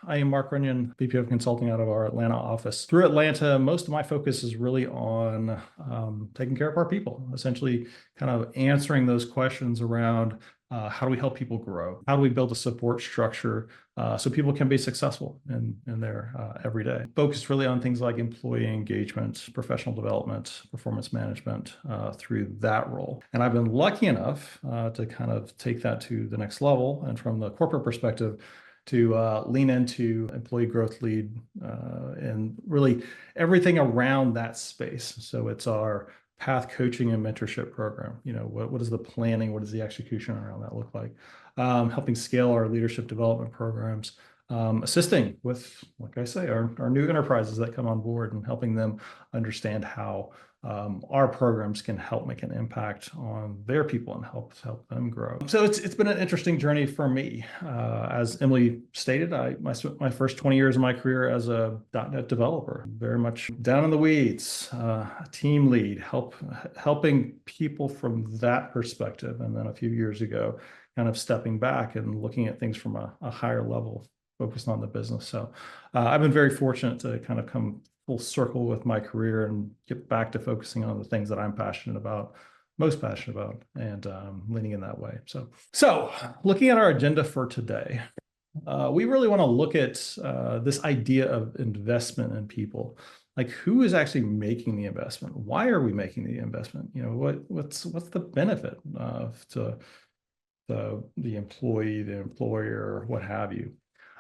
I am Mark Runyon, VP of Consulting out of our Atlanta office. Through Atlanta, most of my focus is really on taking care of our people, essentially kind of answering those questions around how do we help people grow? How do we build a support structure so people can be successful in their every day? Focused really on things like employee engagement, professional development, performance management through that role. And I've been lucky enough to kind of take that to the next level. And from the corporate perspective, to lean into employee growth lead and really everything around that space. So it's our path coaching and mentorship program. You know, what is the planning? What does the execution around that look like? Helping scale our leadership development programs, assisting with, like I say, our new enterprises that come on board and helping them understand how our programs can help make an impact on their people and help them grow. So it's been an interesting journey for me. As Emily stated, my first 20 years of my career as a .NET developer, very much down in the weeds, a team lead, helping people from that perspective. And then a few years ago, kind of stepping back and looking at things from a higher level, focused on the business. So I've been very fortunate to kind of come full circle with my career and get back to focusing on the things that I'm most passionate about, and leaning in that way. So looking at our agenda for today, we really want to look at this idea of investment in people. Like, who is actually making the investment? Why are we making the investment? You know, what's the benefit to the employee, the employer, what have you?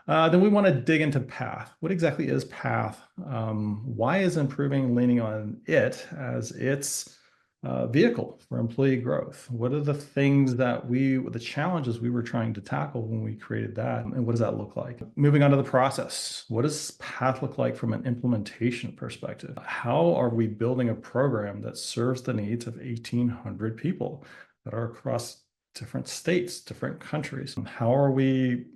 Then we want to dig into path. What exactly is path? Why is improving leaning on it as its vehicle for employee growth? What are the things the challenges we were trying to tackle when we created that? And what does that look like? Moving on to the process. What does path look like from an implementation perspective? How are we building a program that serves the needs of 1,800 people that are across different states, different countries? How are we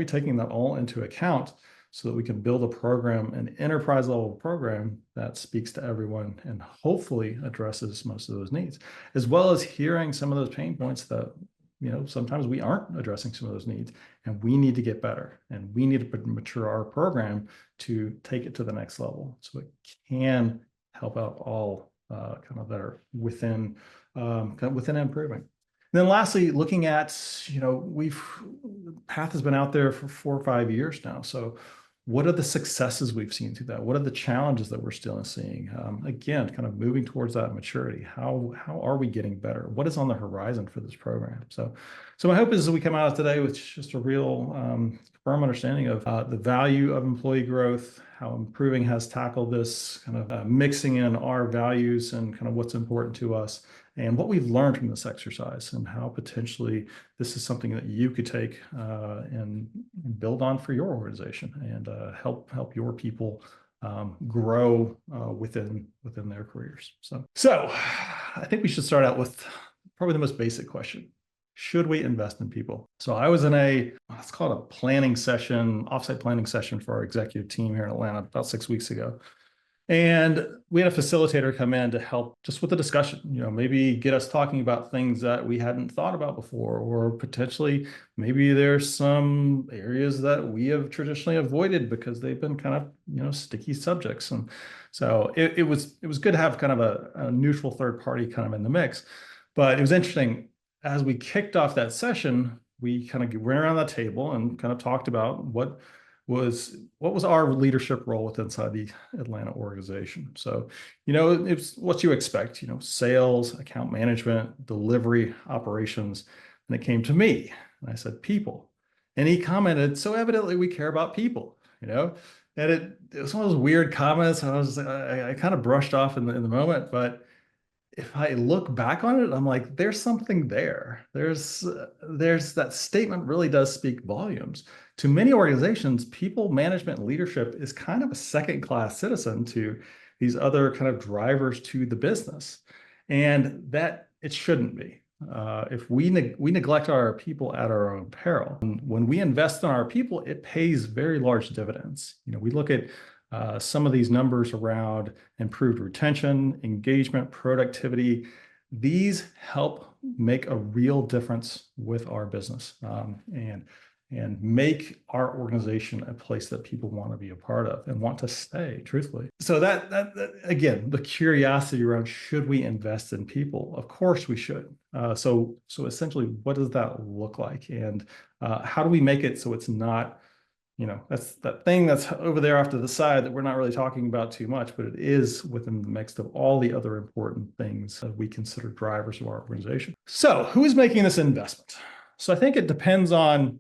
taking that all into account so that we can build a program, an enterprise level program that speaks to everyone and hopefully addresses most of those needs, as well as hearing some of those pain points that, you know, sometimes we aren't addressing some of those needs, and we need to get better, and we need to mature our program to take it to the next level so it can help out all kind of that are within improving. And then lastly, looking at, you know, Path has been out there for 4 or 5 years now. So what are the successes we've seen through that? What are the challenges that we're still seeing? Again, kind of moving towards that maturity. How are we getting better? What is on the horizon for this program? So my hope is that we come out today with just a real firm understanding of the value of employee growth, how improving has tackled this, kind of mixing in our values and kind of what's important to us, and what we've learned from this exercise, and how potentially this is something that you could take and build on for your organization and help your people grow within their careers. So I think we should start out with probably the most basic question. Should we invest in people? So I was in let's call it a planning session, offsite planning session for our executive team here in Atlanta about 6 weeks ago. And we had a facilitator come in to help just with the discussion, you know, maybe get us talking about things that we hadn't thought about before, or potentially maybe there's some areas that we have traditionally avoided because they've been kind of, you know, sticky subjects. And so it was good to have kind of a neutral third party kind of in the mix. But it was interesting, as we kicked off that session, we kind of went around the table and kind of talked about what was our leadership role within inside the Atlanta organization. So, you know, it's what you expect, you know, sales, account management, delivery, operations. And it came to me and I said, people. And he commented, so evidently we care about people, you know, and it was one of those weird comments. I kind of brushed off in the moment, but if I look back on it, I'm like, there's something there. There's that statement really does speak volumes. To many organizations, people management and leadership is kind of a second-class citizen to these other kind of drivers to the business, and that it shouldn't be. If we neglect our people at our own peril, and when we invest in our people, it pays very large dividends. You know, we look at some of these numbers around improved retention, engagement, productivity. These help make a real difference with our business, and make our organization a place that people want to be a part of and want to stay, truthfully. So that again, the curiosity around, should we invest in people? Of course we should. So essentially, what does that look like? And how do we make it so it's not, that's that thing that's over there off to the side that we're not really talking about too much, but it is within the mix of all the other important things that we consider drivers of our organization. So who is making this investment? So I think it depends on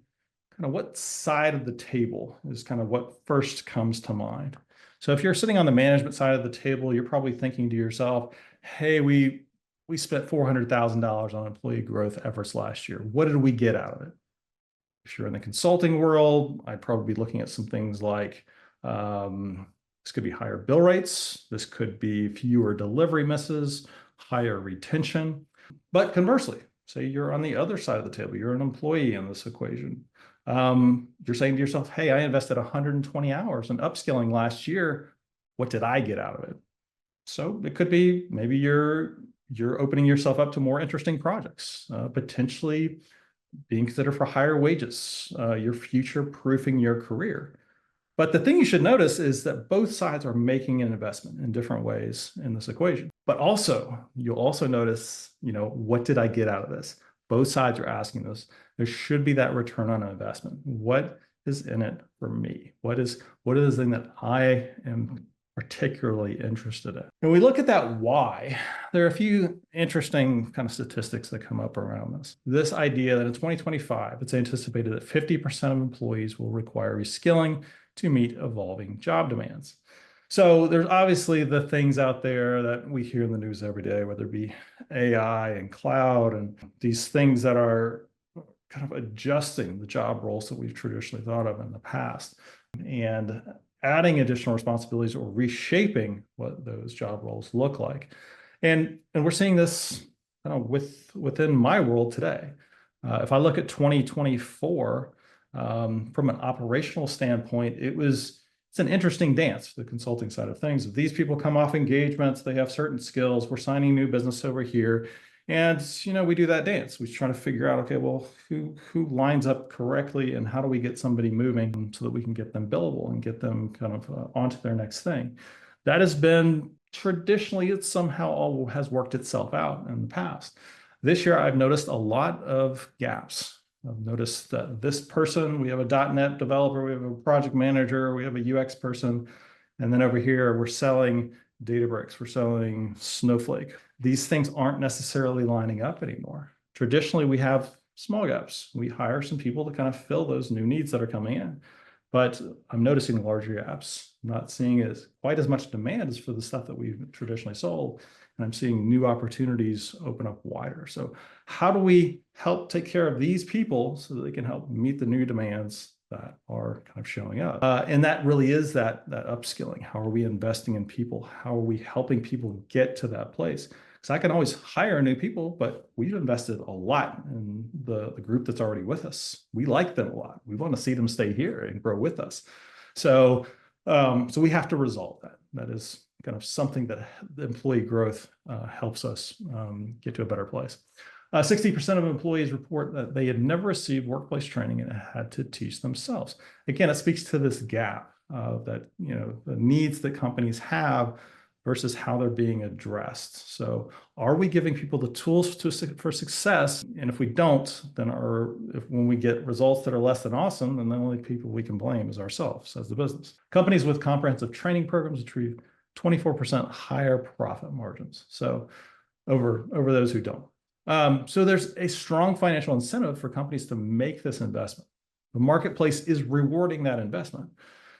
kind of what side of the table is kind of what first comes to mind. So if you're sitting on the management side of the table, you're probably thinking to yourself, hey, we spent $400,000 on employee growth efforts last year. What did we get out of it? If you're in the consulting world, I'd probably be looking at some things like this could be higher bill rates. This could be fewer delivery misses, higher retention. But conversely, say you're on the other side of the table, you're an employee in this equation. You're saying to yourself, hey, I invested 120 hours in upskilling last year. What did I get out of it? So it could be maybe you're opening yourself up to more interesting projects, potentially being considered for higher wages. You're future-proofing your career. But the thing you should notice is that both sides are making an investment in different ways in this equation. But also, you'll also notice, what did I get out of this? Both sides are asking this. There should be that return on investment. What is in it for me? What is the thing that I am particularly interested in? And we look at that why. There are a few interesting kind of statistics that come up around this. This idea that in 2025, it's anticipated that 50% of employees will require reskilling to meet evolving job demands. So there's obviously the things out there that we hear in the news every day, whether it be AI and cloud and these things that are kind of adjusting the job roles that we've traditionally thought of in the past, and adding additional responsibilities or reshaping what those job roles look like. And we're seeing this within my world today. If I look at 2024, from an operational standpoint, it's an interesting dance, the consulting side of things. If these people come off engagements, they have certain skills, we're signing new business over here. And, we do that dance. We try to figure out, okay, well, who lines up correctly and how do we get somebody moving so that we can get them billable and get them kind of onto their next thing. That has been traditionally, it somehow all has worked itself out in the past. This year, I've noticed a lot of gaps. I've noticed that this person, we have a .NET developer, we have a project manager, we have a UX person, and then over here, we're selling Databricks, we're selling Snowflake. These things aren't necessarily lining up anymore. Traditionally, we have small gaps. We hire some people to kind of fill those new needs that are coming in. But I'm noticing larger gaps. I'm not seeing quite as much demand as for the stuff that we've traditionally sold. And I'm seeing new opportunities open up wider. So how do we help take care of these people so that they can help meet the new demands that are kind of showing up? And that really is that upskilling. How are we investing in people? How are we helping people get to that place? Because I can always hire new people, but we've invested a lot in the group that's already with us. We like them a lot. We want to see them stay here and grow with us. So we have to resolve that. That is kind of something that the employee growth helps us get to a better place. 60% of employees report that they had never received workplace training and had to teach themselves. Again, it speaks to this gap that, the needs that companies have versus how they're being addressed. So are we giving people the tools for success? And if we don't, then when we get results that are less than awesome, then the only people we can blame is ourselves as the business. Companies with comprehensive training programs achieve 24% higher profit margins. So over those who don't. So there's a strong financial incentive for companies to make this investment. The marketplace is rewarding that investment.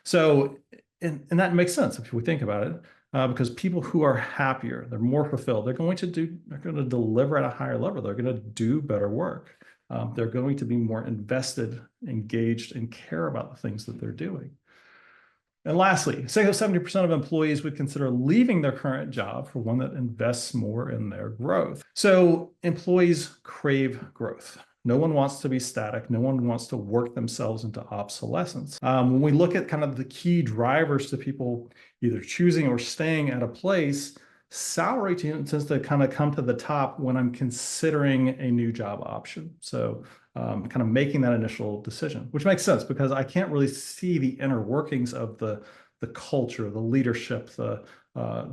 So, and that makes sense if we think about it, because people who are happier, they're more fulfilled, they're going to deliver at a higher level. They're going to do better work. They're going to be more invested, engaged, and care about the things that they're doing. And lastly, 70% of employees would consider leaving their current job for one that invests more in their growth. So employees crave growth. No one wants to be static. No one wants to work themselves into obsolescence. When we look at kind of the key drivers to people either choosing or staying at a place, salary tends to kind of come to the top when I'm considering a new job option. So kind of making that initial decision, which makes sense because I can't really see the inner workings of the culture, the leadership, the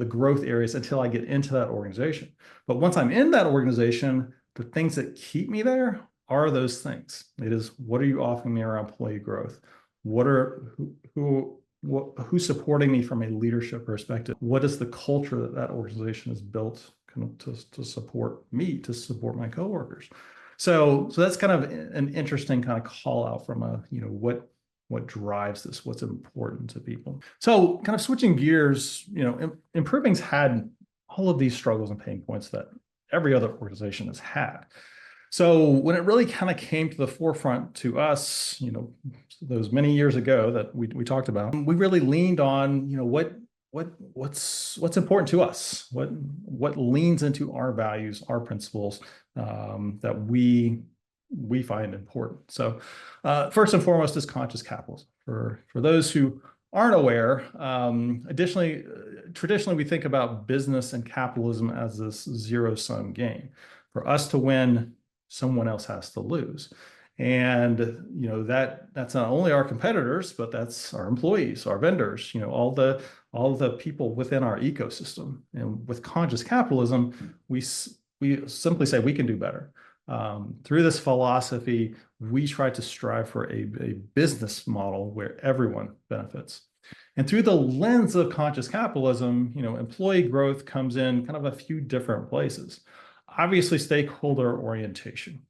growth areas until I get into that organization. But once I'm in that organization, the things that keep me there are those things. It is, what are you offering me around employee growth? Who's supporting me from a leadership perspective? What is the culture that organization has built kind of to support me, to support my coworkers? So that's kind of an interesting kind of call out from what drives this, what's important to people. So kind of switching gears, Improving's had all of these struggles and pain points that every other organization has had. So when it really kind of came to the forefront to us, those many years ago that we talked about, we really leaned on, what's important to us, what leans into our values, our principles that we find important. So first and foremost is conscious capitalism. For those who aren't aware, traditionally we think about business and capitalism as this zero-sum game. For us to win, someone else has to lose. And that's not only our competitors, but that's our employees, our vendors, all the people within our ecosystem. And with conscious capitalism, we simply say we can do better. Through this philosophy, we try to strive for a business model where everyone benefits. And through the lens of conscious capitalism, employee growth comes in kind of a few different places. Obviously, stakeholder orientation.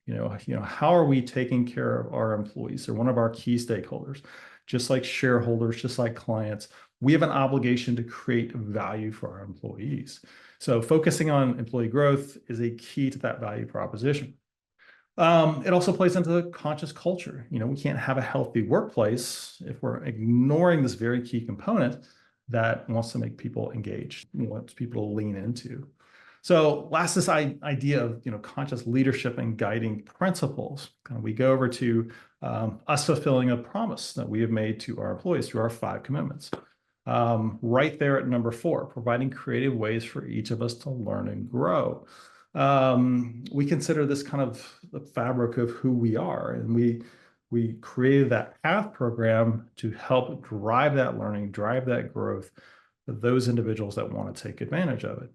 How are we taking care of our employees? They're one of our key stakeholders. Just like shareholders, just like clients, we have an obligation to create value for our employees. So focusing on employee growth is a key to that value proposition. It also plays into the conscious culture. We can't have a healthy workplace if we're ignoring this very key component that wants to make people engaged, wants people to lean into. So last, this idea of conscious leadership and guiding principles. We go over to us fulfilling a promise that we have made to our employees through our 5 commitments. Right there at number 4, providing creative ways for each of us to learn and grow. We consider this kind of the fabric of who we are, and we created that path program to help drive that learning, drive that growth for those individuals that want to take advantage of it.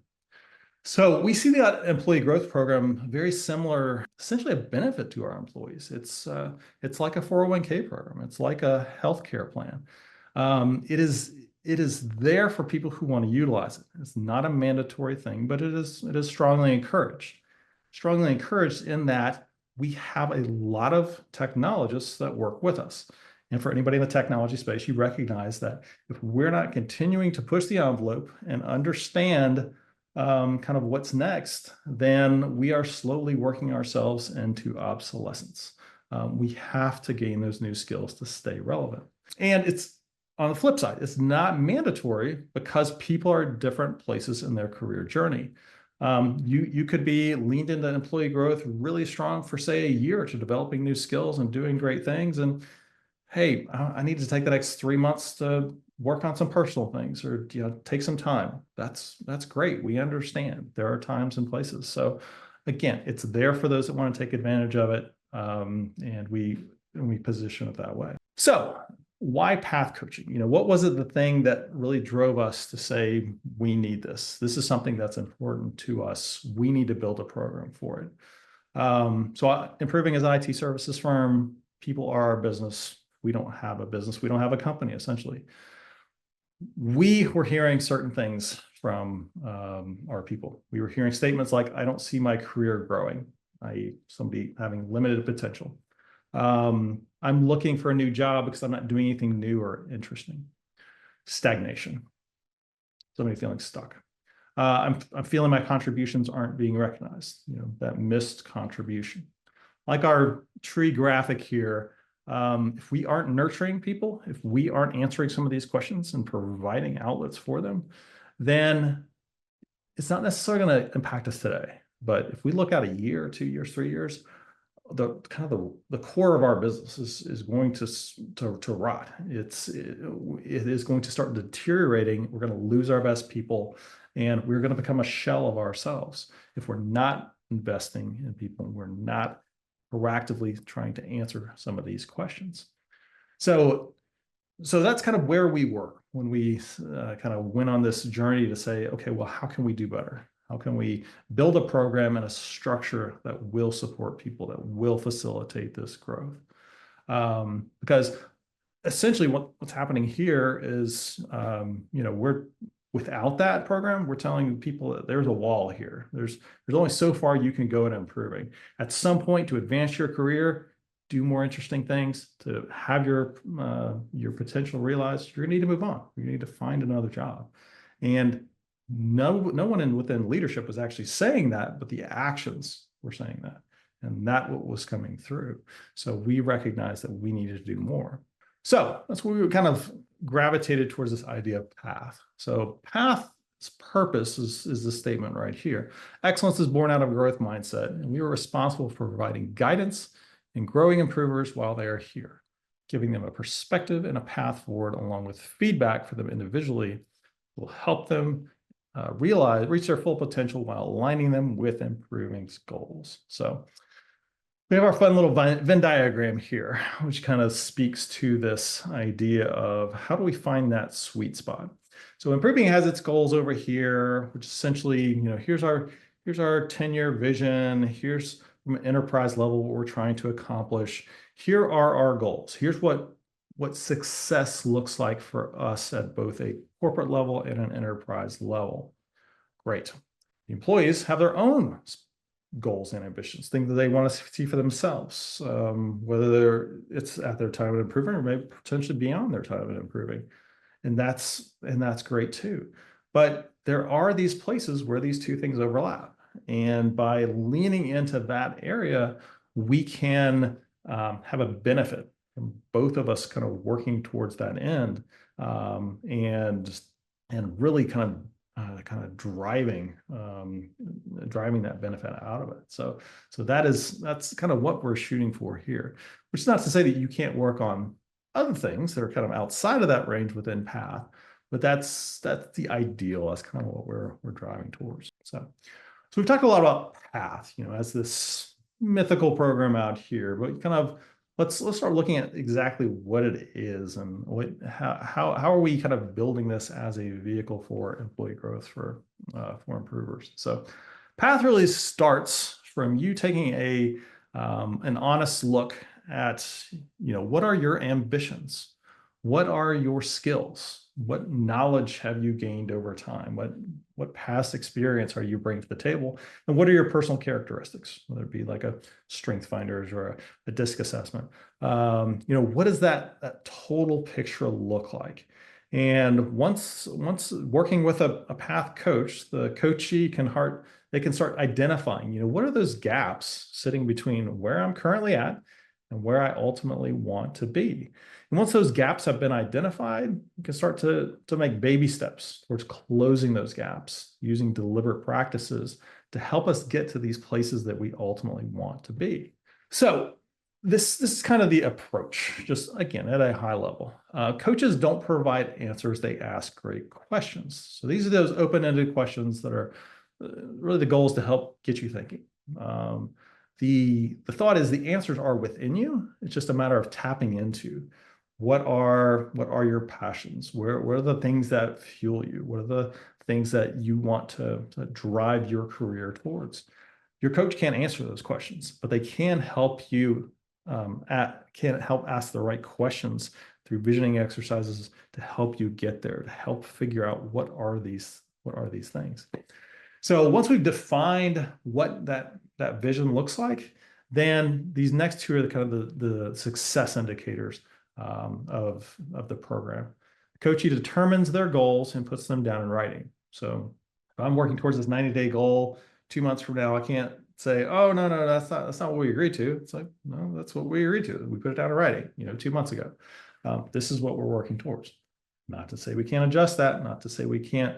So we see that employee growth program very similar, essentially a benefit to our employees. It's like a 401k program. It's like a healthcare plan. It is there for people who want to utilize it. It's not a mandatory thing, but it is strongly encouraged. Strongly encouraged in that we have a lot of technologists that work with us. And for anybody in the technology space, you recognize that if we're not continuing to push the envelope and understand kind of what's next, then we are slowly working ourselves into obsolescence. We have to gain those new skills to stay relevant. And it's on the flip side, it's not mandatory because people are at different places in their career journey. You could be leaned into employee growth really strong for, say, a year to developing new skills and doing great things. And hey, I need to take the next 3 months to work on some personal things or take some time. That's great. We understand there are times and places. So again, it's there for those that want to take advantage of it, and we position it that way. So why path coaching? What was it the thing that really drove us to say we need this? This is something that's important to us. We need to build a program for it. So Improving as an IT services firm, people are our business. We don't have a business. We don't have a company, essentially. We were hearing certain things from our people. We were hearing statements like, I don't see my career growing, i.e. somebody having limited potential. I'm looking for a new job because I'm not doing anything new or interesting. Stagnation. Somebody feeling stuck. I'm feeling my contributions aren't being recognized, that missed contribution. Like our tree graphic here, if we aren't nurturing people, if we aren't answering some of these questions and providing outlets for them, then it's not necessarily going to impact us today. But if we look out a year, 2 years, 3 years, the core of our business is going to rot. It is going to start deteriorating. We're going to lose our best people, and we're going to become a shell of ourselves if we're not investing in people. We're not proactively trying to answer some of these questions. So that's kind of where we were when we kind of went on this journey to say, okay, well, how can we do better? How can we build a program and a structure that will support people, that will facilitate this growth? Because essentially what's happening here is, we're without that program, we're telling people that there's a wall here. There's only so far you can go in improving. At some point, to advance your career, do more interesting things, to have your potential realized, you're gonna need to move on. You need to find another job. And no one within leadership was actually saying that, but the actions were saying that. And that what was coming through. So we recognized that we needed to do more. So that's where we kind of gravitated towards this idea of path. So path's purpose is the statement right here. Excellence is born out of a growth mindset, and we are responsible for providing guidance and growing improvers while they are here, giving them a perspective and a path forward, along with feedback for them individually, will help them reach their full potential while aligning them with improving goals. So we have our fun little Venn diagram here, which kind of speaks to this idea of how do we find that sweet spot. So improving has its goals over here, which essentially, here's our 10-year vision. Here's from an enterprise level what we're trying to accomplish. Here are our goals. Here's what success looks like for us at both a corporate level and an enterprise level. Great. The employees have their own goals and ambitions, things that they want to see for themselves, whether it's at their time of improvement or maybe potentially beyond their time of improving. And that's great too. But there are these places where these two things overlap. And by leaning into that area, we can have a benefit from both of us kind of working towards that end, and really kind of driving that benefit out of it. So that's kind of what we're shooting for here, which is not to say that you can't work on other things that are kind of outside of that range within path, but that's the ideal. That's kind of what we're driving towards. So we've talked a lot about path, as this mythical program out here, but kind of let's start looking at exactly what it is and how are we kind of building this as a vehicle for employee growth for improvers. So path really starts from you taking an honest look at, what are your ambitions? What are your skills? What knowledge have you gained over time? What past experience are you bringing to the table? And what are your personal characteristics, whether it be like a strength finders or a DISC assessment? What does that total picture look like? And once working with a path coach, the coachee can start identifying, what are those gaps sitting between where I'm currently at and where I ultimately want to be. And once those gaps have been identified, you can start to make baby steps towards closing those gaps using deliberate practices to help us get to these places that we ultimately want to be. So this is kind of the approach, just again, at a high level. Coaches don't provide answers, they ask great questions. So these are those open-ended questions that are really the goal is to help get you thinking. The thought is the answers are within you. It's just a matter of tapping into what are your passions? Where are the things that fuel you? What are the things that you want to drive your career towards? Your coach can't answer those questions, but they can help you help ask the right questions through visioning exercises to help you get there, to help figure out what are these things. So once we've defined what that vision looks like, then these next two are the kind of the success indicators of the program. The coachee determines their goals and puts them down in writing. So if I'm working towards this 90-day goal, 2 months from now, I can't say, oh, no, that's not what we agreed to. It's like, no, that's what we agreed to. We put it down in writing, 2 months ago. This is what we're working towards. Not to say we can't adjust that, not to say we can't,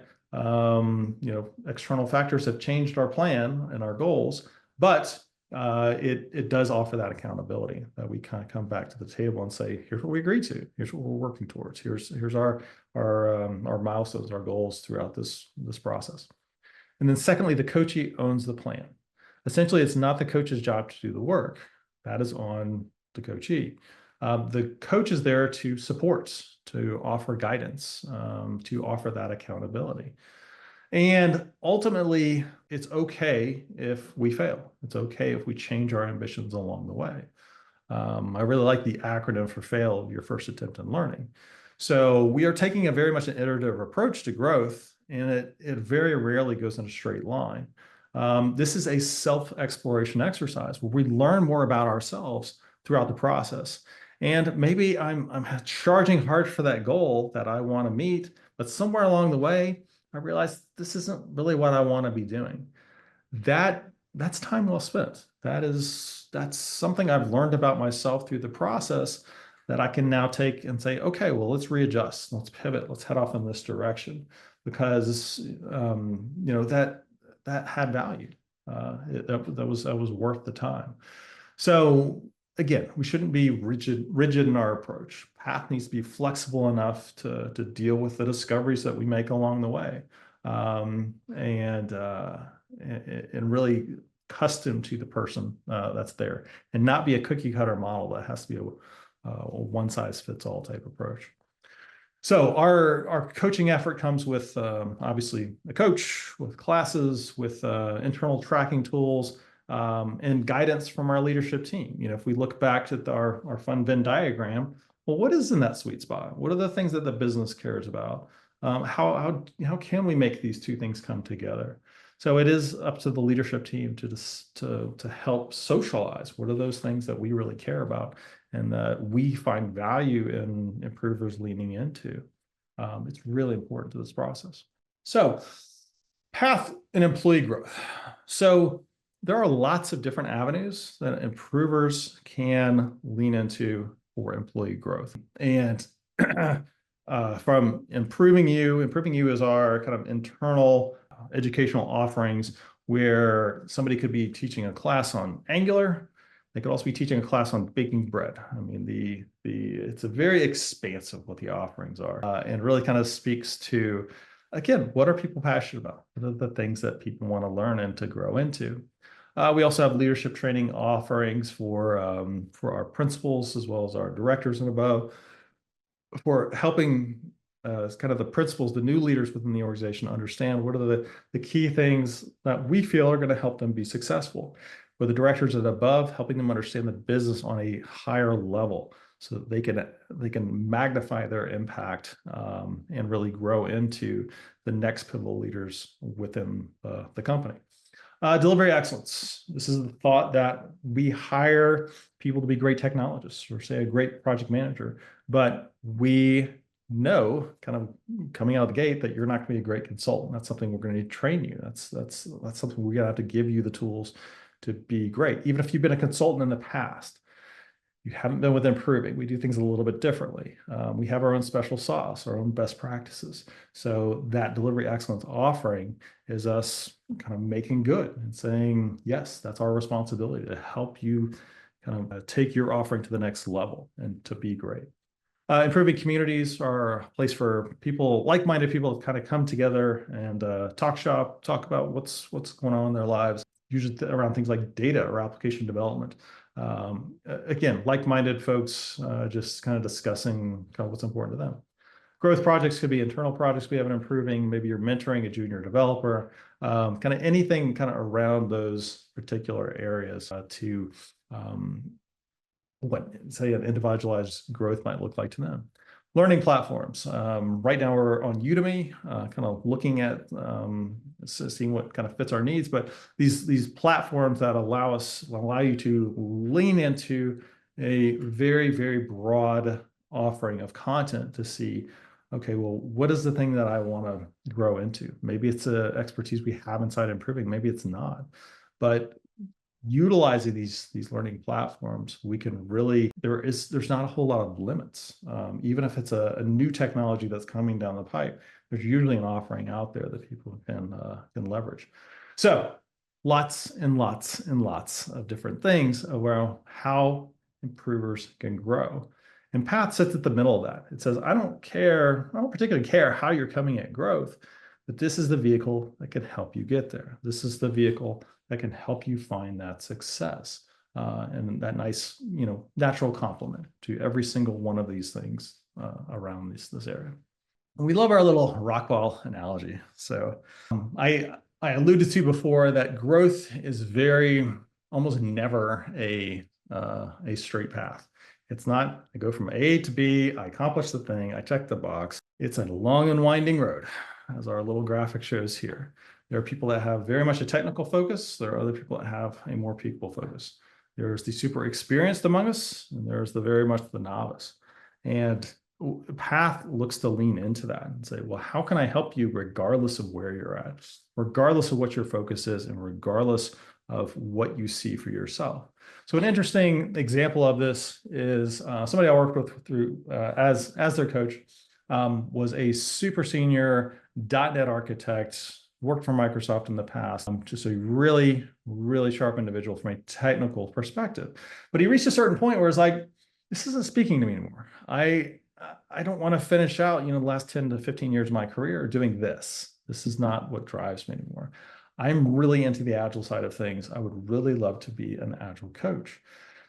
external factors have changed our plan and our goals, but it does offer that accountability that we kind of come back to the table and say, here's what we agreed to, here's what we're working towards, here's our milestones, our goals throughout this process. And then secondly, the coachee owns the plan. Essentially, it's not the coach's job to do the work. That is on the coachee. The coach is there to support, to offer guidance, to offer that accountability. And ultimately, it's okay if we fail. It's okay if we change our ambitions along the way. I really like the acronym for FAIL, your first attempt in learning. So we are taking a very much an iterative approach to growth, and it very rarely goes in a straight line. This is a self-exploration exercise where we learn more about ourselves throughout the process. And maybe I'm charging hard for that goal that I want to meet, but somewhere along the way, I realized this isn't really what I want to be doing. That's time well spent. That's something I've learned about myself through the process that I can now take and say, okay, well, let's readjust, let's pivot, let's head off in this direction, because that had value. That was worth the time. So again, we shouldn't be rigid in our approach. Path needs to be flexible enough to deal with the discoveries that we make along the way, and really custom to the person that's there, and not be a cookie cutter model that has to be a one size fits all type approach. So our coaching effort comes with obviously a coach, with classes, with internal tracking tools, and guidance from our leadership team. If we look back at our fun Venn diagram, well, what is in that sweet spot? What are the things that the business cares about? How can we make these two things come together? So it is up to the leadership team to help socialize what are those things that we really care about and that we find value in improvers leaning into. It's really important to this process. So path and employee growth. So there are lots of different avenues that improvers can lean into for employee growth. And from improving you is our kind of internal educational offerings, where somebody could be teaching a class on Angular. They could also be teaching a class on baking bread. I mean, it's a very expansive what the offerings are, and really kind of speaks to, again, what are people passionate about? What are the things that people want to learn and to grow into? We also have leadership training offerings for our principals as well as our directors and above, for helping kind of the principals, the new leaders within the organization, understand what are the key things that we feel are going to help them be successful. For the directors and above, helping them understand the business on a higher level so that they can magnify their impact and really grow into the next pivotal leaders within the company. Delivery excellence. This is the thought that we hire people to be great technologists or say a great project manager, but we know kind of coming out of the gate that you're not going to be a great consultant. That's something we're going to need to train you. That's something we're going to have to give you the tools to be great. Even if you've been a consultant in the past, you haven't been with improving. We do things a little bit differently. We have our own special sauce, our own best practices. So that delivery excellence offering is us kind of making good and saying, yes, that's our responsibility to help you kind of take your offering to the next level and to be great. Improving communities are a place for people, like-minded people, to kind of come together and talk shop, talk about what's going on in their lives, usually around things like data or application development. Again, like-minded folks just kind of discussing kind of what's important to them. Growth projects could be internal projects we have in improving. Maybe you're mentoring a junior developer, kind of anything kind of around those particular areas to what, say, an individualized growth might look like to them. Learning platforms. Right now we're on Udemy, kind of looking at seeing what kind of fits our needs, but these platforms that allow you to lean into a very, very broad offering of content to see, okay, well, what is the thing that I want to grow into? Maybe it's an expertise we have inside improving, maybe it's not, but utilizing these learning platforms, we can really, there's not a whole lot of limits. Even if it's a new technology that's coming down the pipe, there's usually an offering out there that people can leverage. So lots and lots and lots of different things around how improvers can grow. And Path sits at the middle of that. It says, I don't particularly care how you're coming at growth, but this is the vehicle that can help you get there. This is the vehicle that can help you find that success. And that nice, natural complement to every single one of these things around this area. And we love our little rock ball analogy. So I alluded to before that growth is almost never a straight path. It's not, I go from A to B, I accomplish the thing, I check the box. It's a long and winding road, as our little graphic shows here. There are people that have very much a technical focus. There are other people that have a more people focus. There's the super experienced among us, and there's the very much the novice. And Path looks to lean into that and say, well, how can I help you regardless of where you're at, regardless of what your focus is, and regardless of what you see for yourself? So an interesting example of this is somebody I worked with through as their coach was a super senior .NET architect, worked for Microsoft in the past, just a really, really sharp individual from a technical perspective. But he reached a certain point where it's like, this isn't speaking to me anymore. I don't want to finish out, the last 10 to 15 years of my career doing this. This is not what drives me anymore. I'm really into the agile side of things. I would really love to be an agile coach.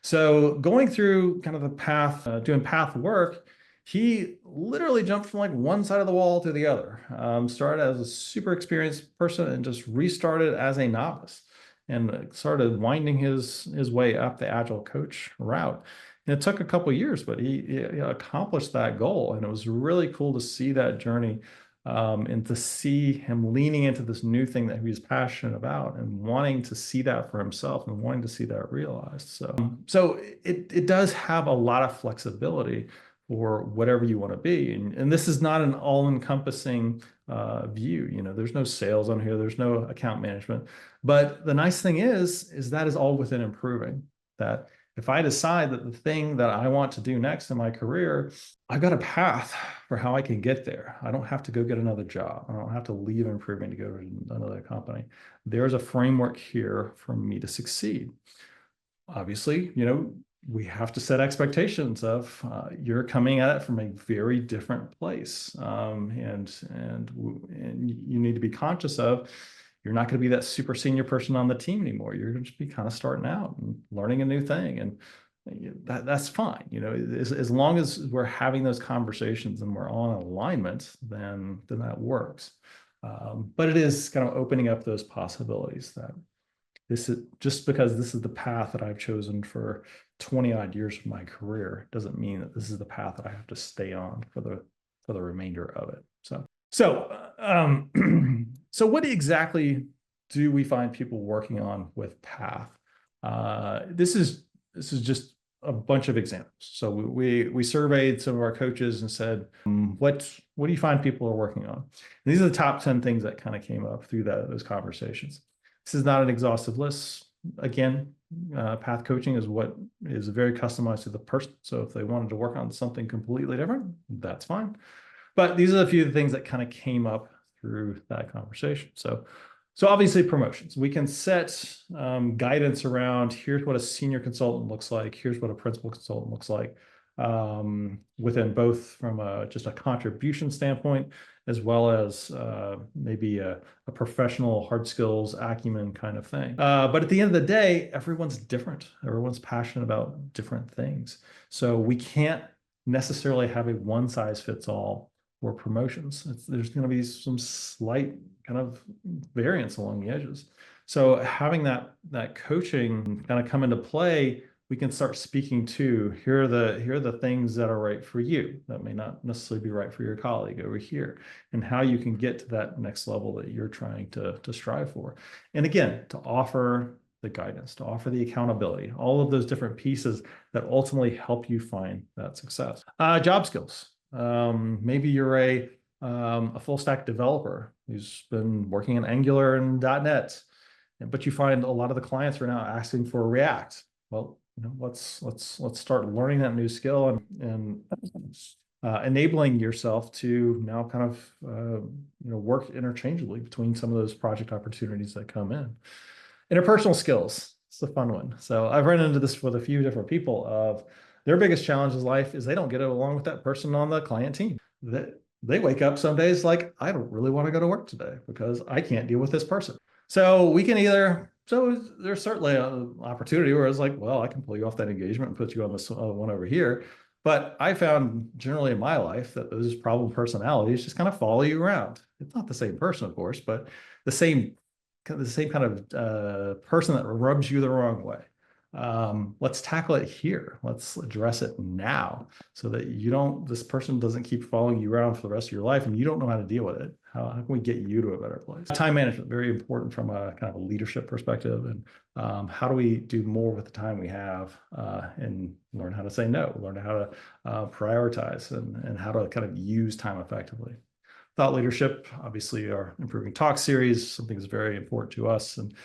So going through kind of the path, doing path work, he literally jumped from like one side of the wall to the other. Started as a super experienced person and just restarted as a novice and started winding his way up the agile coach route. And it took a couple of years, but he accomplished that goal. And it was really cool to see that journey and to see him leaning into this new thing that he was passionate about and wanting to see that for himself and wanting to see that realized. So it does have a lot of flexibility for whatever you want to be. And this is not an all-encompassing view. There's no sales on here. There's no account management. But the nice thing is that is all within improving. That if I decide that the thing that I want to do next in my career, I've got a path for how I can get there. I don't have to go get another job. I don't have to leave improving to go to another company. There's a framework here for me to succeed. Obviously, we have to set expectations of you're coming at it from a very different place, and you need to be conscious of you're not going to be that super senior person on the team anymore. You're going to be kind of starting out and learning a new thing, and that's fine. As long as we're having those conversations and we're on alignment, then that works. But it is kind of opening up those possibilities that this is just because this is the path that I've chosen for 20 odd years of my career doesn't mean that this is the path that I have to stay on for the remainder of it. So what exactly do we find people working on with Path? This is just a bunch of examples. So we surveyed some of our coaches and said, what do you find people are working on? And these are the top 10 things that kind of came up through those conversations. This is not an exhaustive list. Again, Path coaching is what is very customized to the person. So if they wanted to work on something completely different, that's fine. But these are a few of the things that kind of came up through that conversation. So obviously promotions. We can set guidance around here's what a senior consultant looks like. Here's what a principal consultant looks like within both from just a contribution standpoint, as well as maybe a professional hard skills acumen kind of thing. But at the end of the day, everyone's different. Everyone's passionate about different things. So we can't necessarily have a one size fits all for promotions. There's going to be some slight kind of variance along the edges. So having that coaching kind of come into play, we can start speaking to here are the things that are right for you that may not necessarily be right for your colleague over here, and how you can get to that next level that you're trying to strive for. And again, to offer the guidance, to offer the accountability, all of those different pieces that ultimately help you find that success. Job skills. Maybe you're a full stack developer who's been working in Angular and .NET, but you find a lot of the clients are now asking for React. Well, let's start learning that new skill and enabling yourself to now kind of work interchangeably between some of those project opportunities that come in. Interpersonal skills. It's a fun one. So I've run into this with a few different people of their biggest challenge in life is they don't get it along with that person on the client team. They wake up some days like, I don't really want to go to work today because I can't deal with this person. So we can either, so there's certainly an opportunity where it's like, well, I can pull you off that engagement and put you on this one over here. But I found generally in my life that those problem personalities just kind of follow you around. It's not the same person, of course, but the same kind of person that rubs you the wrong way. Let's tackle it here. Let's address it now so that this person doesn't keep following you around for the rest of your life and you don't know how to deal with it. How can we get you to a better place? Time management, very important from a kind of a leadership perspective. And how do we do more with the time we have and learn how to say no, learn how to prioritize and how to kind of use time effectively. Thought leadership, obviously our Improving Talk series, something that's very important to us. And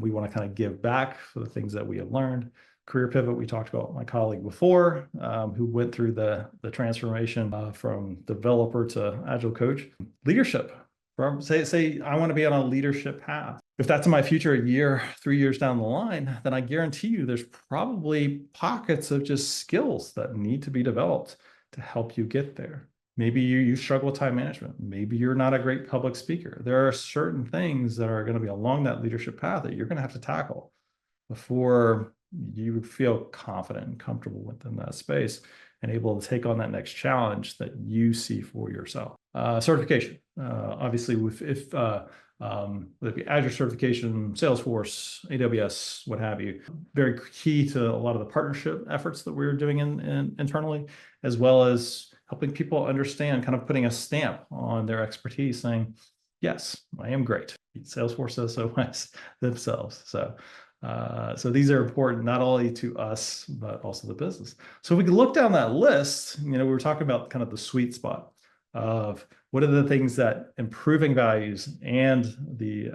we want to kind of give back for the things that we have learned. Career pivot, we talked about my colleague before, who went through the transformation from developer to agile coach. Leadership, from say I want to be on a leadership path. If that's in my future a year, 3 years down the line, then I guarantee you there's probably pockets of just skills that need to be developed to help you get there. Maybe you struggle with time management. Maybe you're not a great public speaker. There are certain things that are going to be along that leadership path that you're going to have to tackle before you feel confident and comfortable within that space and able to take on that next challenge that you see for yourself. Certification. Obviously, if whether it be Azure certification, Salesforce, AWS, what have you, very key to a lot of the partnership efforts that we're doing internally, as well as helping people understand, kind of putting a stamp on their expertise, saying, yes, I am great. Salesforce says so themselves. So these are important not only to us, but also the business. So we can look down that list, we were talking about kind of the sweet spot of what are the things that improving values and the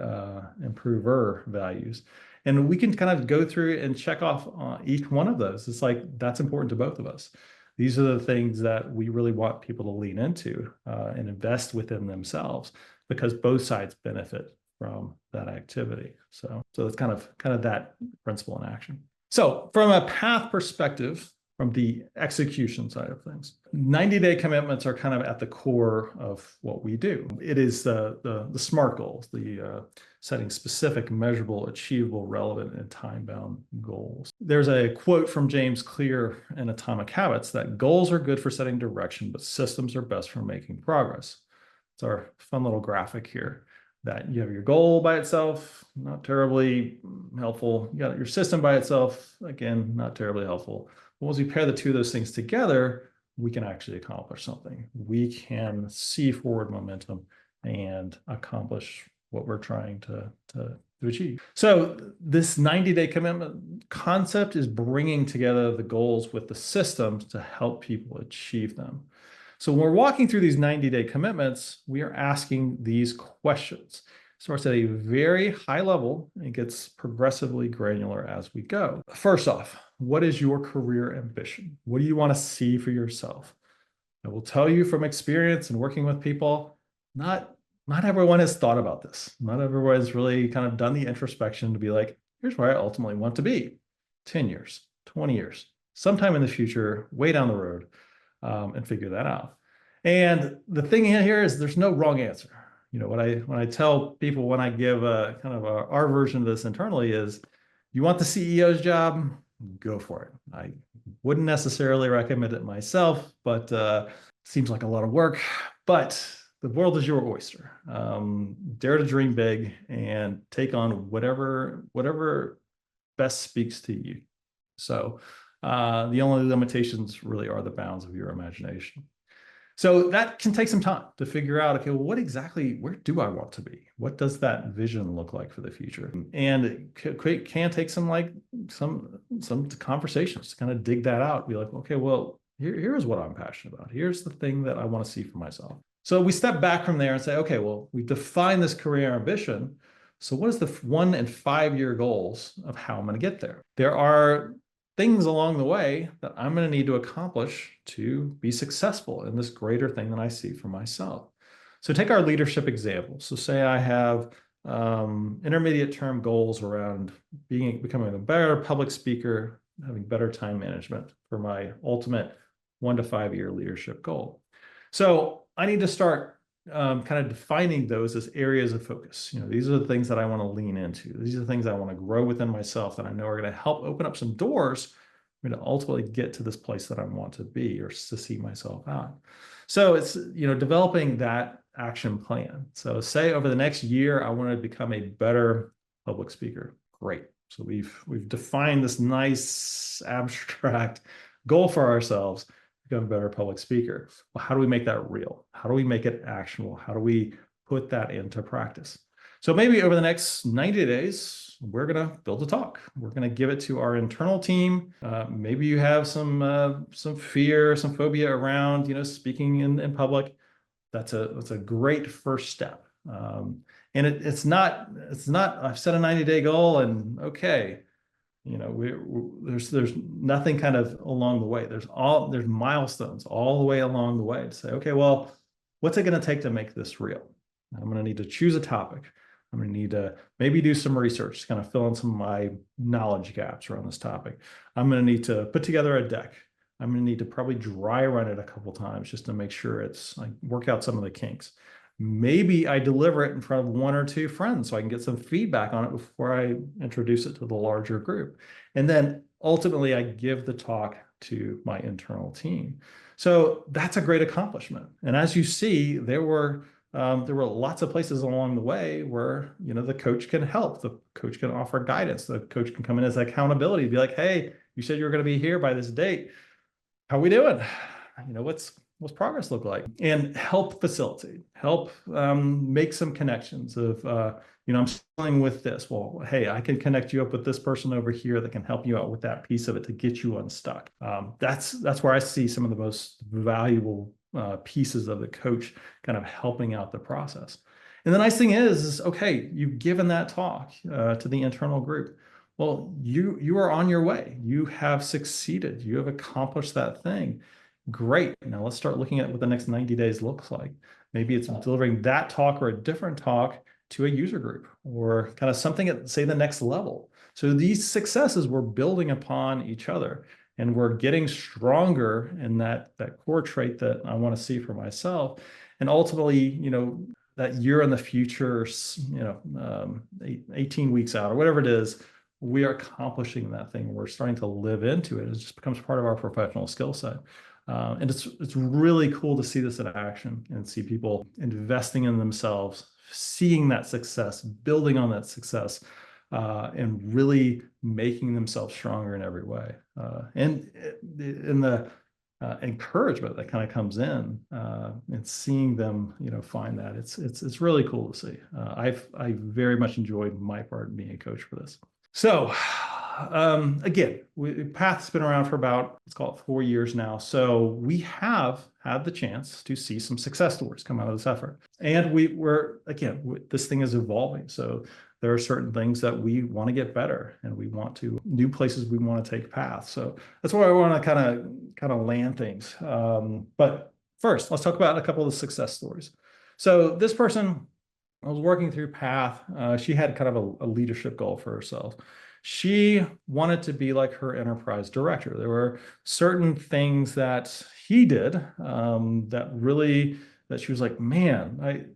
improver values. And we can kind of go through and check off each one of those. It's like, that's important to both of us. These are the things that we really want people to lean into and invest within themselves because both sides benefit from that activity. So it's kind of that principle in action. So from a path perspective, from the execution side of things, 90-day commitments are kind of at the core of what we do. It is the SMART goals, the setting specific, measurable, achievable, relevant, and time-bound goals. There's a quote from James Clear in Atomic Habits that goals are good for setting direction, but systems are best for making progress. It's our fun little graphic here that you have your goal by itself, not terribly helpful. You got your system by itself, again, not terribly helpful. But once we pair the two of those things together, we can actually accomplish something. We can see forward momentum and accomplish what we're trying to achieve. So this 90-day commitment concept is bringing together the goals with the systems to help people achieve them. So when we're walking through these 90-day commitments, we are asking these questions. It starts at a very high level and gets progressively granular as we go. First off, what is your career ambition? What do you want to see for yourself? I will tell you from experience and working with people, not everyone has thought about this. Not everyone has really kind of done the introspection to be like, here's where I ultimately want to be 10 years, 20 years, sometime in the future, way down the road. And figure that out. And the thing here is there's no wrong answer. When I tell people, when I give a kind of our version of this internally is, you want the CEO's job, go for it. I wouldn't necessarily recommend it myself, but seems like a lot of work, but the world is your oyster. Dare to dream big and take on whatever best speaks to you. So the only limitations really are the bounds of your imagination. So that can take some time to figure out, okay, well, where do I want to be? What does that vision look like for the future? And it can take some conversations to kind of dig that out. Be like, okay, well, here's what I'm passionate about. Here's the thing that I want to see for myself. So we step back from there and say, okay, well, we define this career ambition. So what is the 1 and 5 year goals of how I'm going to get there? There are things along the way that I'm going to need to accomplish to be successful in this greater thing that I see for myself. So take our leadership example. So say I have intermediate term goals around becoming a better public speaker, having better time management for my ultimate 1 to 5 year leadership goal. So I need to start kind of defining those as areas of focus. These are the things that I want to lean into. These are the things I want to grow within myself that I know are going to help open up some doors for me to ultimately get to this place that I want to be or to see myself out. So it's, developing that action plan. So say over the next year, I want to become a better public speaker. Great. So we've defined this nice abstract goal for ourselves, become a better public speaker. Well, how do we make that real? How do we make it actionable? How do we put that into practice? So maybe over the next 90 days, we're going to build a talk. We're going to give it to our internal team. Maybe you have some fear, some phobia around, speaking in public. That's a great first step. And it's not, I've set a 90-day goal and okay, there's nothing kind of along the way. There's milestones all the way along the way to say, okay, well, what's it going to take to make this real? I'm going to need to choose a topic. I'm going to need to maybe do some research to kind of fill in some of my knowledge gaps around this topic. I'm going to need to put together a deck. I'm going to need to probably dry run it a couple times just to make sure it's like work out some of the kinks. Maybe I deliver it in front of 1 or 2 friends so I can get some feedback on it before I introduce it to the larger group. And then ultimately I give the talk to my internal team. So that's a great accomplishment. And as you see, there were lots of places along the way where, the coach can help. The coach can offer guidance. The coach can come in as accountability, be like, hey, you said you were going to be here by this date. How are we doing? What's progress look like? And help facilitate, help make some connections of, I'm struggling with this. Well, hey, I can connect you up with this person over here that can help you out with that piece of it to get you unstuck. That's where I see some of the most valuable pieces of the coach kind of helping out the process. And the nice thing is okay, you've given that talk to the internal group. Well, you are on your way. You have succeeded. You have accomplished that thing. Great. Now let's start looking at what the next 90 days looks like. Maybe it's delivering that talk or a different talk to a user group or kind of something at, say, the next level. So these successes, we're building upon each other and we're getting stronger in that core trait that I want to see for myself. And ultimately, that year in the future, 18 weeks out or whatever it is, we are accomplishing that thing. We're starting to live into it. It just becomes part of our professional skill set. And it's really cool to see this in action and see people investing in themselves, seeing that success, building on that success, and really making themselves stronger in every way. And in the encouragement that kind of comes in and seeing them, find that it's really cool to see. I very much enjoyed my part in being a coach for this. So again, Path's been around for about, let's call it 4 years now. So we have had the chance to see some success stories come out of this effort. And this thing is evolving. So there are certain things that we want to get better and we want to, new places we want to take Path. So that's where I want to kind of land things. But first, let's talk about a couple of the success stories. So this person, I was working through Path. She had kind of a leadership goal for herself. She wanted to be like her enterprise director. There were certain things that he did that she was like, man,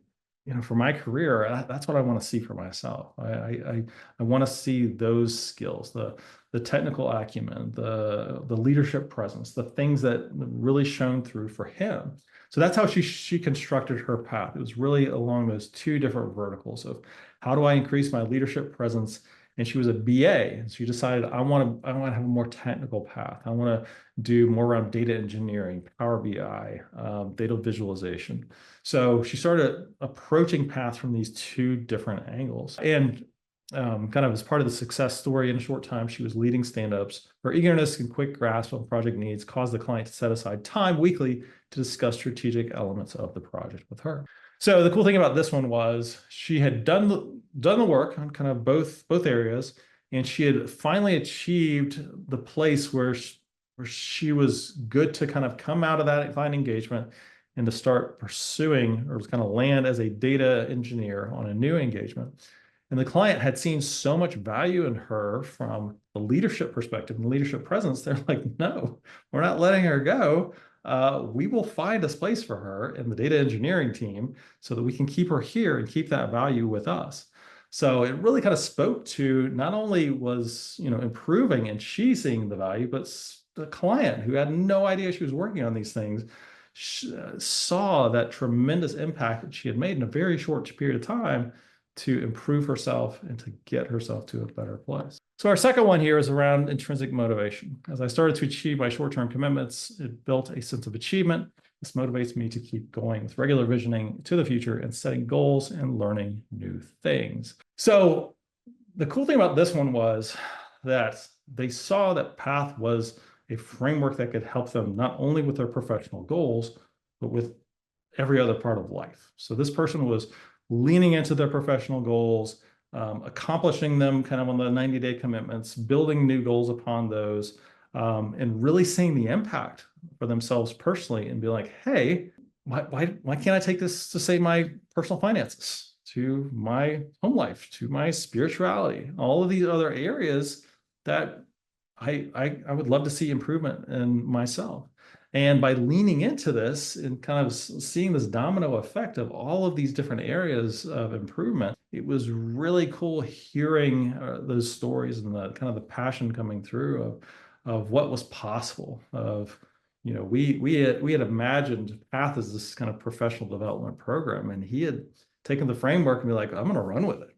for my career, that's what I want to see for myself. I want to see those skills, the technical acumen, the leadership presence, the things that really shone through for him. So that's how she constructed her path. It was really along those 2 different verticals of how do I increase my leadership presence? And she was a BA, and she decided I want to have a more technical path. I want to do more around data engineering, Power BI, data visualization. So she started approaching Path from these 2 different angles. And kind of as part of the success story, in a short time, she was leading stand-ups. Her eagerness and quick grasp on project needs caused the client to set aside time weekly to discuss strategic elements of the project with her. So the cool thing about this one was she had done the work on kind of both areas, and she had finally achieved the place where she was good to kind of come out of that client engagement and to start pursuing or kind of land as a data engineer on a new engagement. And the client had seen so much value in her from the leadership perspective and leadership presence. They're like, no, we're not letting her go. We will find a place for her in the data engineering team so that we can keep her here and keep that value with us. So it really kind of spoke to not only was, improving and she seeing the value, but the client who had no idea she was working on these things saw that tremendous impact that she had made in a very short period of time to improve herself and to get herself to a better place. So our second one here is around intrinsic motivation. As I started to achieve my short-term commitments, it built a sense of achievement. This motivates me to keep going with regular visioning to the future and setting goals and learning new things. So the cool thing about this one was that they saw that Path was a framework that could help them not only with their professional goals, but with every other part of life. So this person was leaning into their professional goals, accomplishing them kind of on the 90-day commitments, building new goals upon those, and really seeing the impact for themselves personally and be like, hey, why can't I take this to, say, my personal finances, to my home life, to my spirituality, all of these other areas that I would love to see improvement in myself. And by leaning into this and kind of seeing this domino effect of all of these different areas of improvement, it was really cool hearing those stories and the kind of the passion coming through of what was possible. Of, we had imagined Path as this kind of professional development program, and he had taken the framework and be like, I'm going to run with it.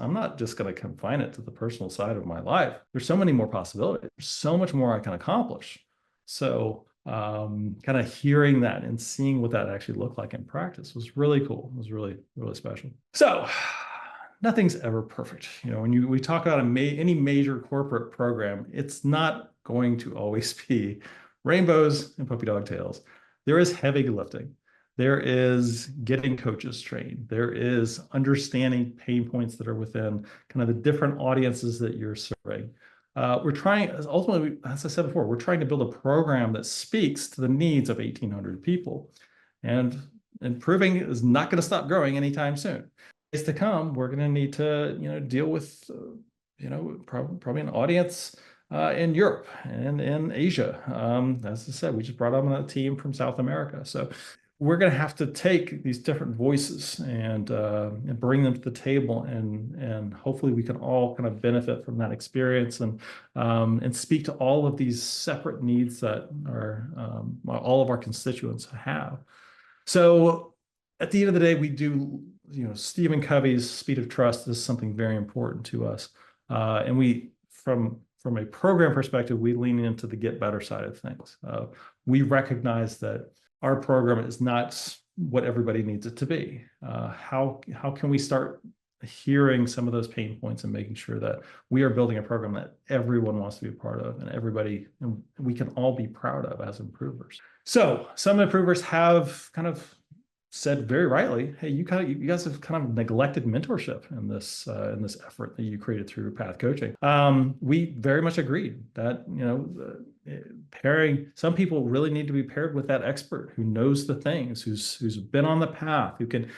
I'm not just going to confine it to the personal side of my life. There's so many more possibilities. There's so much more I can accomplish. So kind of hearing that and seeing what that actually looked like in practice was really cool. It was really, really special. So nothing's ever perfect. When we talk about any major corporate program, it's not going to always be rainbows and puppy dog tails. There is heavy lifting. There is getting coaches trained. There is understanding pain points that are within kind of the different audiences that you're serving. We're trying, ultimately, as I said before, we're trying to build a program that speaks to the needs of 1,800 people. And improving is not going to stop growing anytime soon. Days to come, we're going to need to, deal with, probably an audience in Europe and in Asia. As I said, we just brought on a team from South America. So we're going to have to take these different voices and bring them to the table, and hopefully we can all kind of benefit from that experience and speak to all of these separate needs that all of our constituents have. So at the end of the day, we do, Stephen Covey's Speed of Trust is something very important to us, and we from a program perspective, we lean into the get better side of things. We recognize that our program is not what everybody needs it to be. How can we start hearing some of those pain points and making sure that we are building a program that everyone wants to be a part of and we can all be proud of as improvers. So some improvers have kind of said very rightly, hey, you guys have kind of neglected mentorship in this effort that you created through Path Coaching. We very much agreed that pairing, some people really need to be paired with that expert who knows the things, who's been on the path, who can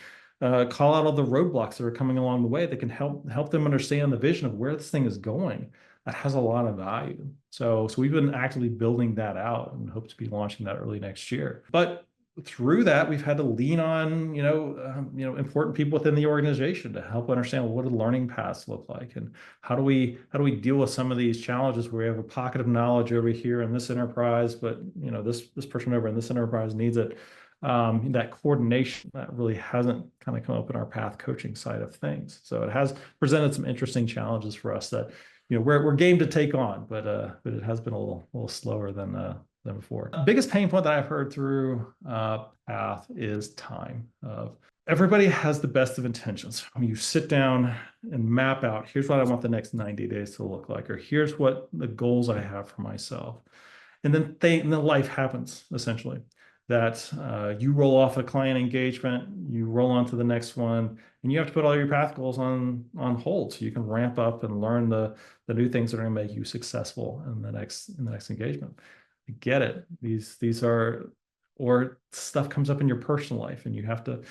call out all the roadblocks that are coming along the way, that can help them understand the vision of where this thing is going. That has a lot of value. So we've been actively building that out and hope to be launching that early next year. But through that, we've had to lean on, important people within the organization to help understand what do learning paths look like, and how do we deal with some of these challenges where we have a pocket of knowledge over here in this enterprise, but this person over in this enterprise needs it. That coordination that really hasn't kind of come up in our Path Coaching side of things. So it has presented some interesting challenges for us that we're game to take on, but it has been a little slower than before. The biggest pain point that I've heard through Path is time. Everybody has the best of intentions. When you sit down and map out, here's what I want the next 90 days to look like, or here's what the goals I have for myself. And then life happens, essentially. That you roll off a client engagement, you roll on to the next one, and you have to put all your Path goals on hold so you can ramp up and learn the new things that are going to make you successful in the next engagement. I get it. These are or stuff comes up in your personal life and you have to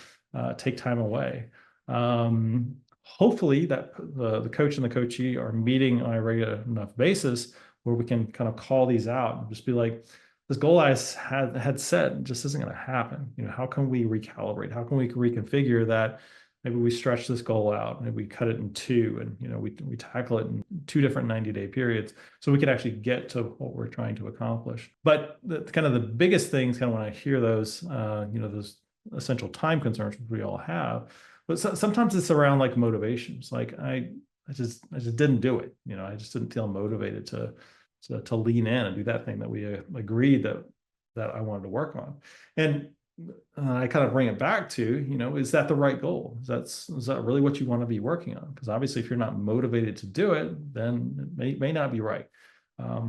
take time away. Hopefully that the coach and the coachee are meeting on a regular enough basis where we can kind of call these out and just be like, this goal I had set just isn't going to happen. How can we recalibrate? How can we reconfigure that? Maybe we stretch this goal out, maybe we cut it in two, and we tackle it in two different 90-day periods, so we can actually get to what we're trying to accomplish. But kind of the biggest things, kind of when I hear those, those essential time concerns we all have, but sometimes it's around like motivations. Like I just didn't do it. I just didn't feel motivated to lean in and do that thing that we agreed that I wanted to work on. And I kind of bring it back to, is that the right goal? Is that really what you want to be working on? Because obviously, if you're not motivated to do it, then it may not be right.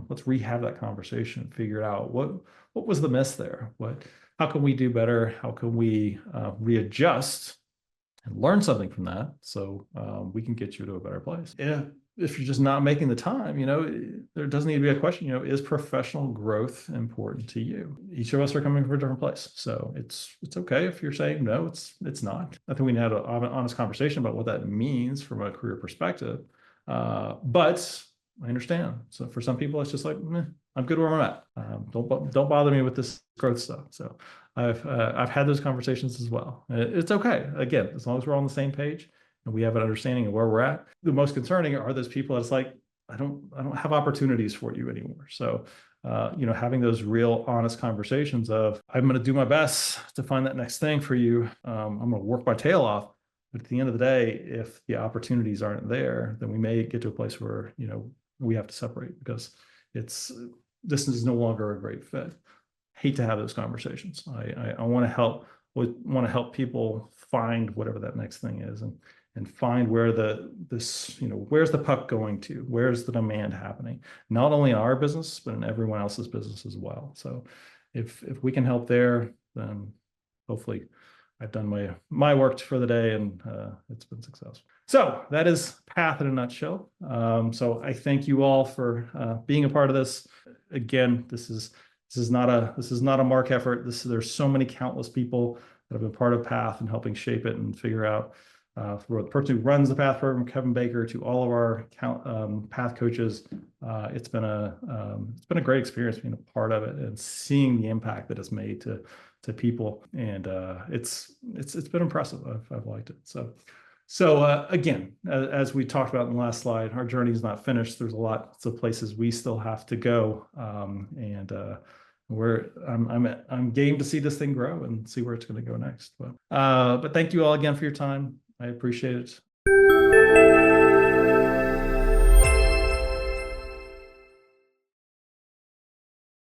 Let's rehab that conversation and figure out what was the miss there. How can we do better? How can we readjust and learn something from that, so we can get you to a better place? Yeah. If you're just not making the time, there doesn't need to be a question, is professional growth important to you? Each of us are coming from a different place. So it's okay if you're saying, no, it's not. I think we need to have an honest conversation about what that means from a career perspective. But I understand. So for some people, it's just like, I'm good where I'm at. Don't bother me with this growth stuff. So I've had those conversations as well. It's okay. Again, as long as we're on the same page and we have an understanding of where we're at. The most concerning are those people that's like, I don't have opportunities for you anymore. So, having those real honest conversations of, I'm going to do my best to find that next thing for you. I'm going to work my tail off. But at the end of the day, if the opportunities aren't there, then we may get to a place where, we have to separate because this is no longer a great fit. Hate to have those conversations. I want to help people find whatever that next thing is and find where where's the puck going to? Where's the demand happening? Not only in our business, but in everyone else's business as well. So if we can help there, then hopefully I've done my work for the day, and it's been successful. So that is Path in a nutshell. So I thank you all for being a part of this. Again, this is not a Mark effort. There's so many countless people that have been part of Path and helping shape it and figure out. For the person who runs the Path program, Kevin Baker, to all of our Path coaches, it's been a great experience being a part of it and seeing the impact that it's made to people, and it's been impressive. I've liked it. So again, as we talked about in the last slide, our journey is not finished. There's lots of places we still have to go, and I'm game to see this thing grow and see where it's going to go next. But thank you all again for your time. I appreciate it.